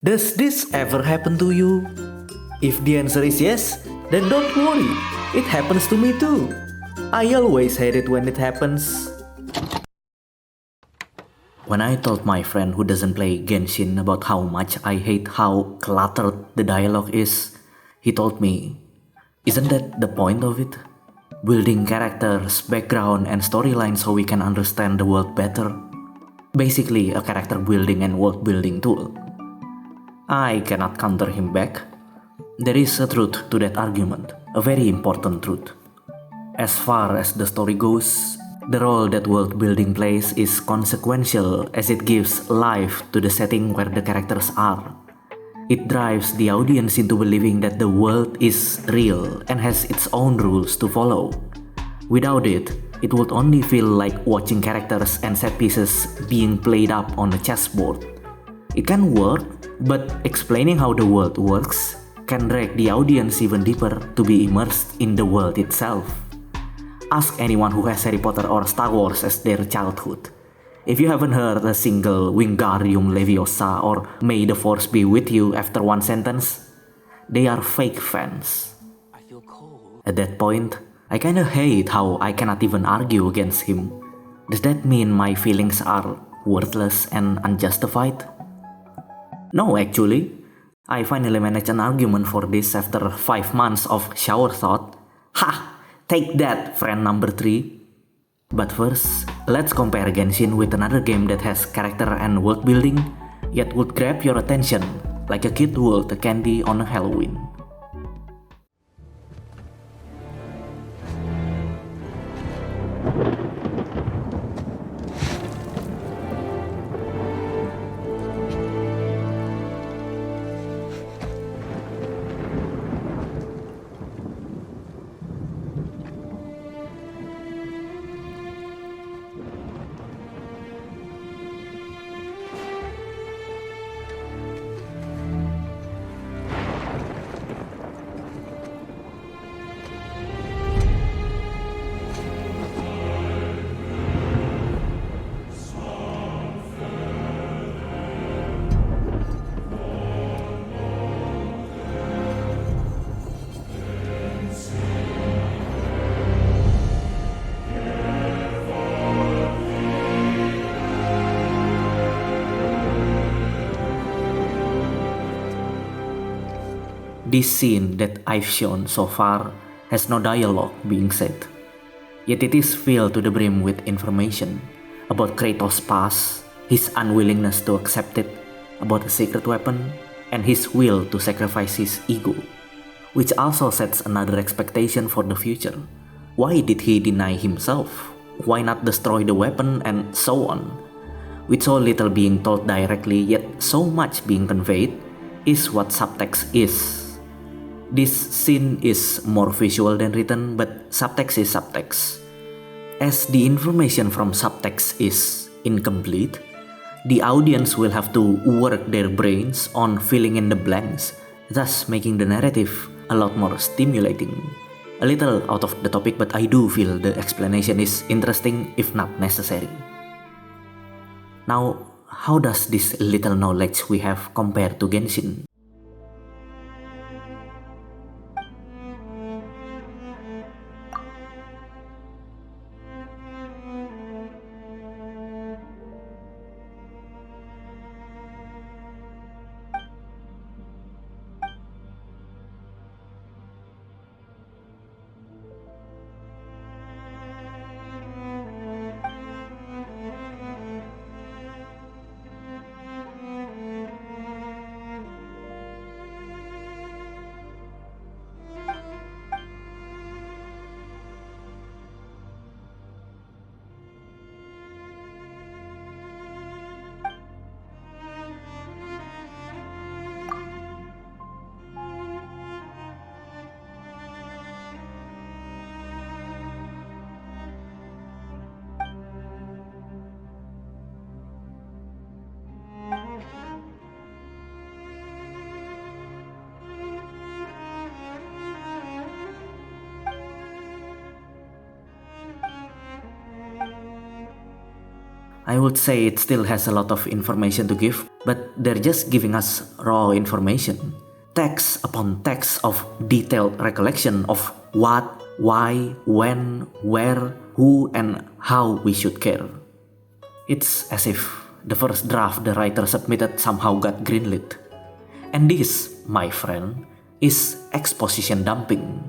Does this ever happen to you? If the answer is yes, then don't worry, it happens to me too. I always hate it when it happens. When I told my friend who doesn't play Genshin about how much I hate how cluttered the dialogue is, he told me, "Isn't that the point of it? Building characters, background, and storyline so we can understand the world better. Basically, a character building and world building tool." I cannot counter him back. There is a truth to that argument, a very important truth. As far as the story goes, the role that world building plays is consequential as it gives life to the setting where the characters are. It drives the audience into believing that the world is real and has its own rules to follow. Without it, it would only feel like watching characters and set pieces being played up on a chessboard. It can work, but explaining how the world works can drag the audience even deeper to be immersed in the world itself. Ask anyone who has Harry Potter or Star Wars as their childhood. If you haven't heard a single Wingardium Leviosa or May the Force be with you after one sentence, they are fake fans. At that point, I kinda hate how I cannot even argue against him. Does that mean my feelings are worthless and unjustified? No, actually. I finally managed an argument for this after 5 months of shower thought. Ha! Take that, friend number 3. But first, let's compare Genshin with another game that has character and world building, yet would grab your attention like a kid would a candy on a Halloween. This scene that I've shown so far has no dialogue being said, yet it is filled to the brim with information about Kratos' past, his unwillingness to accept it, about a secret weapon, and his will to sacrifice his ego, which also sets another expectation for the future. Why did he deny himself? Why not destroy the weapon, and so on? With so little being told directly, yet so much being conveyed, is what subtext is. This scene is more visual than written, but subtext is subtext. As the information from subtext is incomplete, the audience will have to work their brains on filling in the blanks, thus making the narrative a lot more stimulating. A little out of the topic, but I do feel the explanation is interesting if not necessary. Now, how does this little knowledge we have compare to Genshin? I would say it still has a lot of information to give, but they're just giving us raw information. Text upon text of detailed recollection of what, why, when, where, who, and how we should care. It's as if the first draft the writer submitted somehow got greenlit. And this, my friend, is exposition dumping.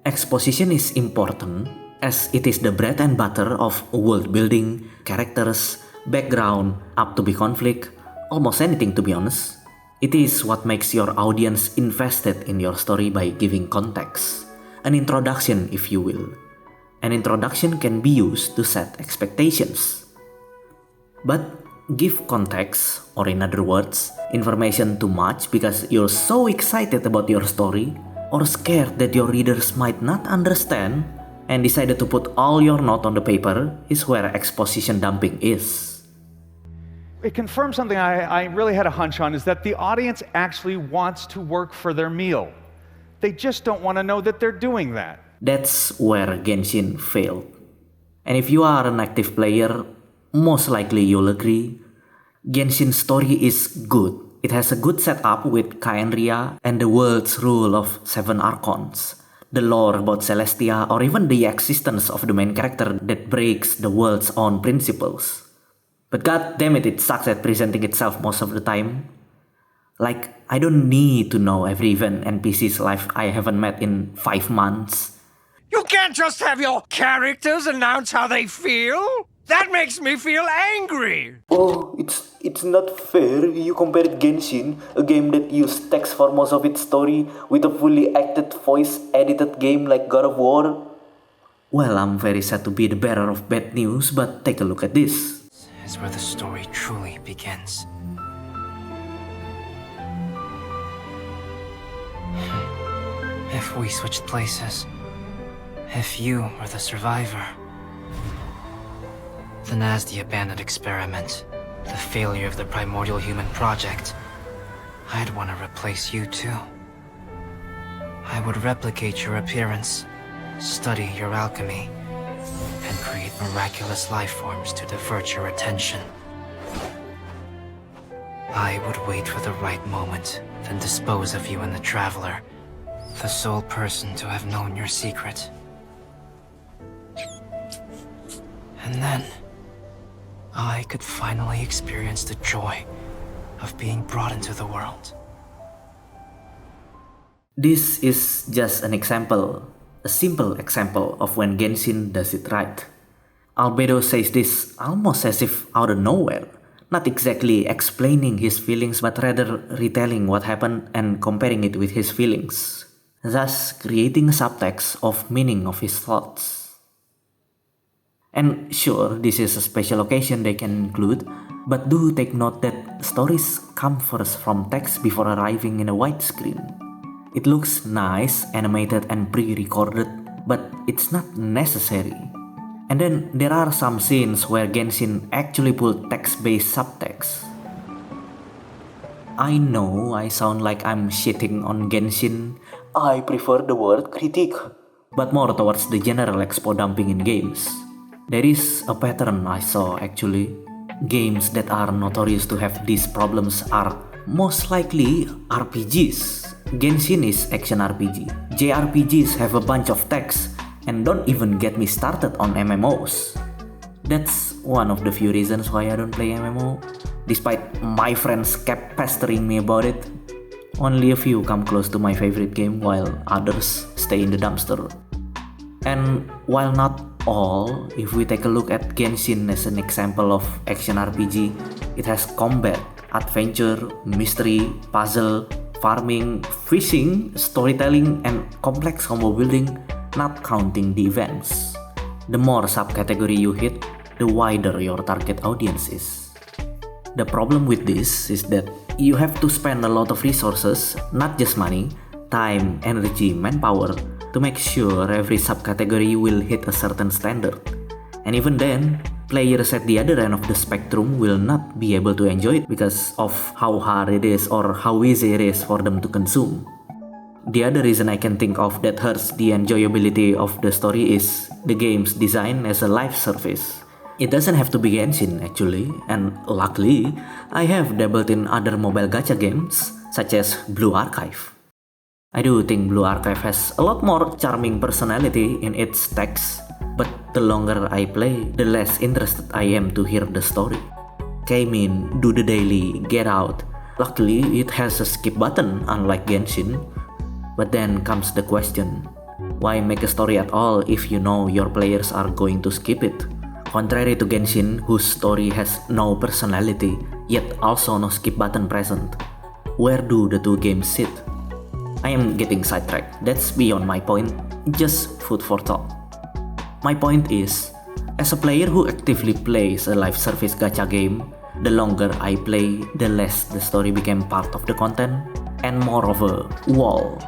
Exposition is important as it is the bread and butter of world building, characters, background, up to be conflict, almost anything to be honest. It is what makes your audience invested in your story by giving context, an introduction if you will. An introduction can be used to set expectations. But give context, or in other words, information too much because you're so excited about your story, or scared that your readers might not understand, and decided to put all your note on the paper is where exposition dumping is. It confirms something I really had a hunch on, is that the audience actually wants to work for their meal. They just don't want to know that they're doing that. That's where Genshin failed. And if you are an active player, most likely you'll agree, Genshin's story is good. It has a good setup with Khaenri'ah and the world's rule of 7 Archons, the lore about Celestia, or even the existence of the main character that breaks the world's own principles. But god damn it sucks at presenting itself most of the time. Like, I don't need to know every event NPC's life I haven't met in 5 months. You can't just have your characters announce how they feel! That makes me feel angry! Oh, it's not fair. You compared Genshin, a game that used text for most of its story, with a fully acted voice-edited game like God of War. Well, I'm very sad to be the bearer of bad news, but take a look at this. Is where the story truly begins. If we switched places, if you were the survivor, then as the abandoned experiment, the failure of the primordial human project, I'd want to replace you too. I would replicate your appearance, study your alchemy, and create miraculous life forms to divert your attention. I would wait for the right moment, then dispose of you in the Traveler, the sole person to have known your secret. And then, I could finally experience the joy of being brought into the world. This is just an example, a simple example of when Genshin does it right. Albedo says this almost as if out of nowhere, not exactly explaining his feelings but rather retelling what happened and comparing it with his feelings, thus creating a subtext of meaning of his thoughts. And sure, this is a special occasion they can include, but do take note that stories come first from text before arriving in a widescreen. It looks nice, animated and pre-recorded, but it's not necessary. And then there are some scenes where Genshin actually pulled text-based subtext. I know I sound like I'm shitting on Genshin. I prefer the word critique, but more towards the general expo dumping in games. There is a pattern I saw actually. Games that are notorious to have these problems are most likely RPGs. Genshin is action RPG. JRPGs have a bunch of text, and don't even get me started on MMOs. That's one of the few reasons why I don't play MMO. Despite my friends kept pestering me about it, only a few come close to my favorite game while others stay in the dumpster. And while not all, if we take a look at Genshin as an example of action RPG, it has combat, adventure, mystery, puzzle, farming, fishing, storytelling, and complex combo building, not counting the events. The more subcategory you hit, the wider your target audience is. The problem with this is that you have to spend a lot of resources, not just money, time, energy, manpower, to make sure every subcategory will hit a certain standard. And even then, players at the other end of the spectrum will not be able to enjoy it because of how hard it is or how easy it is for them to consume. The other reason I can think of that hurts the enjoyability of the story is the game's design as a live service. It doesn't have to be Genshin actually, and luckily, I have dabbled in other mobile gacha games such as Blue Archive. I do think Blue Archive has a lot more charming personality in its text, but the longer I play, the less interested I am to hear the story. Came in, do the daily, get out. Luckily, it has a skip button unlike Genshin. But then comes the question, why make a story at all if you know your players are going to skip it? Contrary to Genshin, whose story has no personality, yet also no skip button present. Where do the two games sit? I am getting sidetracked, that's beyond my point, just food for thought. My point is, as a player who actively plays a live service gacha game, the longer I play, the less the story became part of the content, and more of a wall.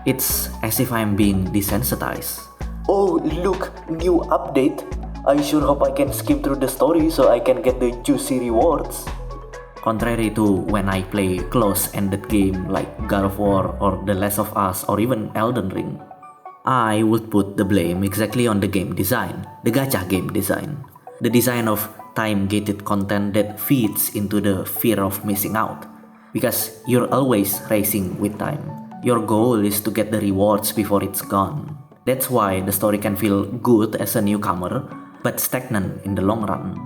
It's as if I'm being desensitized. Oh look, new update! I sure hope I can skim through the story so I can get the juicy rewards. Contrary to when I play close-ended game like God of War or The Last of Us or even Elden Ring, I would put the blame exactly on the game design, the gacha game design. The design of time-gated content that feeds into the fear of missing out. Because you're always racing with time. Your goal is to get the rewards before it's gone. That's why the story can feel good as a newcomer, but stagnant in the long run.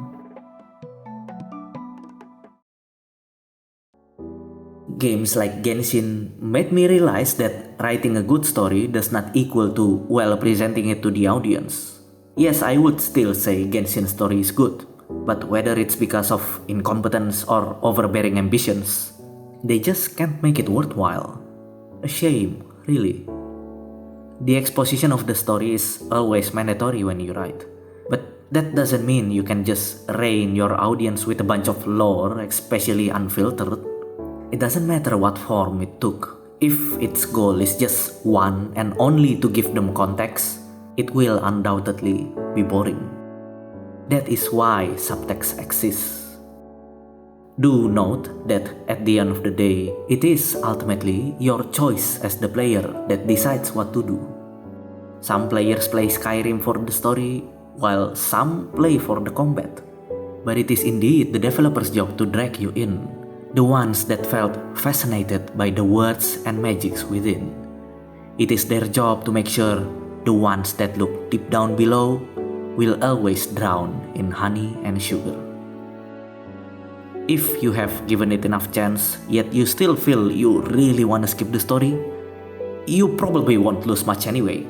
Games like Genshin made me realize that writing a good story does not equal to well presenting it to the audience. Yes, I would still say Genshin's story is good, but whether it's because of incompetence or overbearing ambitions, they just can't make it worthwhile. A shame, really. The exposition of the story is always mandatory when you write. But that doesn't mean you can just rein your audience with a bunch of lore, especially unfiltered. It doesn't matter what form it took. If its goal is just one and only to give them context, it will undoubtedly be boring. That is why subtext exists. Do note that at the end of the day, it is ultimately your choice as the player that decides what to do. Some players play Skyrim for the story, while some play for the combat. But it is indeed the developer's job to drag you in, the ones that felt fascinated by the words and magics within. It is their job to make sure the ones that look deep down below will always drown in honey and sugar. If you have given it enough chance, yet you still feel you really want to skip the story, you probably won't lose much anyway.